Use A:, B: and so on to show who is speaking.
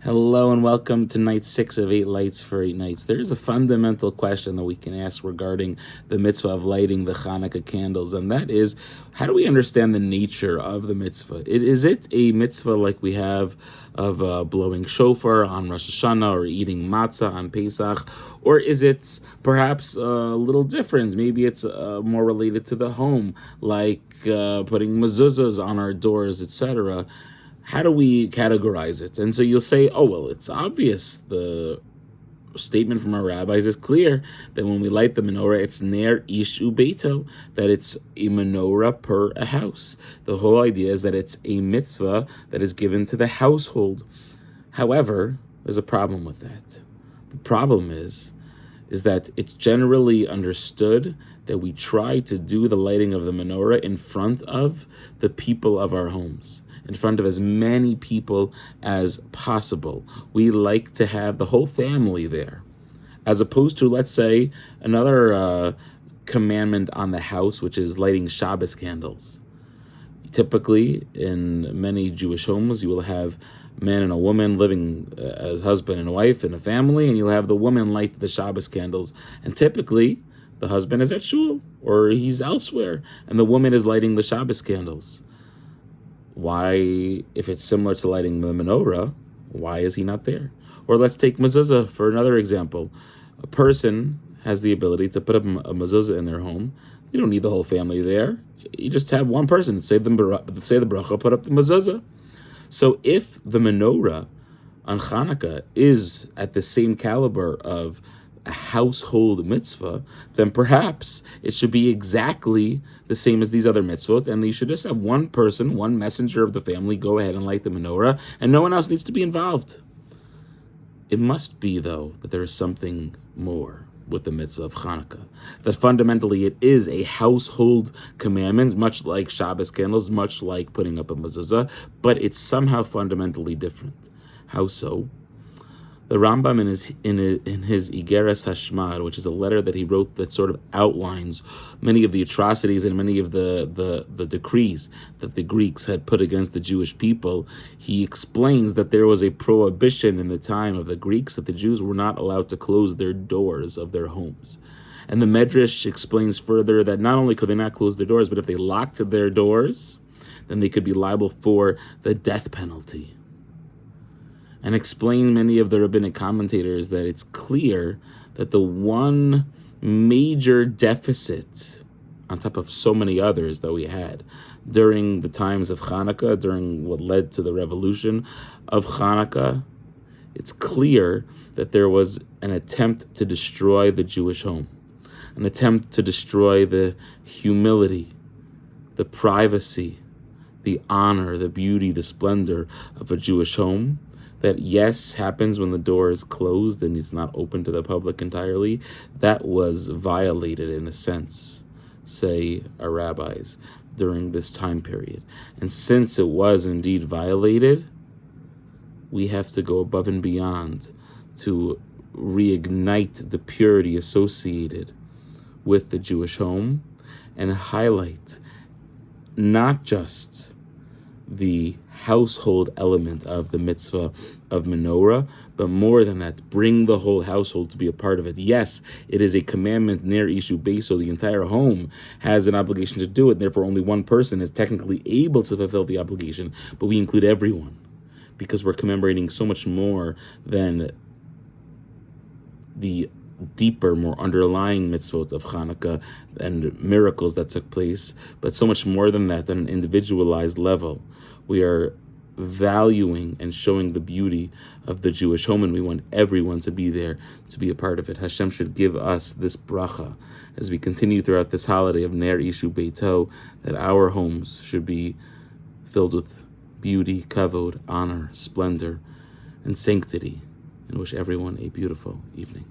A: Hello and welcome to night 6 of 8 Lights for 8 Nights. There is a fundamental question that we can ask regarding the mitzvah of lighting the Hanukkah candles, and that is, how do we understand the nature of the mitzvah? Is it a mitzvah like we have of blowing shofar on Rosh Hashanah or eating matzah on Pesach, or is it perhaps a little different? Maybe it's more related to the home, like putting mezuzahs on our doors, etc. How do we categorize it? And so you'll say, oh, well, it's obvious. The statement from our rabbis is clear that when we light the menorah, it's ner ish ubeito, that it's a menorah per a house. The whole idea is that it's a mitzvah that is given to the household. However, there's a problem with that. The problem is that it's generally understood that we try to do the lighting of the menorah in front of the people of our homes, in front of as many people as possible. We like to have the whole family there, as opposed to, let's say, another commandment on the house, which is lighting Shabbos candles. Typically, in many Jewish homes, you will have a man and a woman living as husband and wife in a family, and you'll have the woman light the Shabbos candles. And typically, the husband is at shul, or he's elsewhere, and the woman is lighting the Shabbos candles. Why, if it's similar to lighting the menorah, why is he not there? Or let's take mezuzah for another example. A person has the ability to put up a mezuzah in their home. You don't need the whole family there. You just have one person say the bracha, put up the mezuzah. So if the menorah on Hanukkah is at the same caliber of a household mitzvah, then perhaps it should be exactly the same as these other mitzvot, and you should just have one person, one messenger of the family, go ahead and light the menorah, and no one else needs to be involved. It must be, though, that there is something more with the mitzvah of Hanukkah, that fundamentally it is a household commandment, much like Shabbos candles, much like putting up a mezuzah, but it's somehow fundamentally different. How so? The Rambam in his Igeres Hashmad, which is a letter that he wrote that sort of outlines many of the atrocities and many of the decrees that the Greeks had put against the Jewish people, he explains that there was a prohibition in the time of the Greeks that the Jews were not allowed to close their doors of their homes. And the Medrash explains further that not only could they not close their doors, but if they locked their doors, then they could be liable for the death penalty. And explain many of the rabbinic commentators that it's clear that the one major deficit, on top of so many others that we had during the times of Hanukkah, during what led to the revolution of Hanukkah, it's clear that there was an attempt to destroy the Jewish home, an attempt to destroy the humility, the privacy, the honor, the beauty, the splendor of a Jewish home. That, yes, happens when the door is closed and it's not open to the public entirely. That was violated in a sense, say our rabbis, during this time period. And since it was indeed violated, we have to go above and beyond to reignite the purity associated with the Jewish home and highlight not just the household element of the mitzvah of menorah, but more than that, bring the whole household to be a part of it. Yes, it is a commandment ner ishu beis, so the entire home has an obligation to do it, therefore only one person is technically able to fulfill the obligation, but we include everyone, because we're commemorating so much more than the deeper, more underlying mitzvot of Hanukkah and miracles that took place, but so much more than that, on an individualized level. We are valuing and showing the beauty of the Jewish home, and we want everyone to be there, to be a part of it. Hashem should give us this bracha as we continue throughout this holiday of Ner Ishu Beito, that our homes should be filled with beauty, kavod, honor, splendor, and sanctity, and wish everyone a beautiful evening.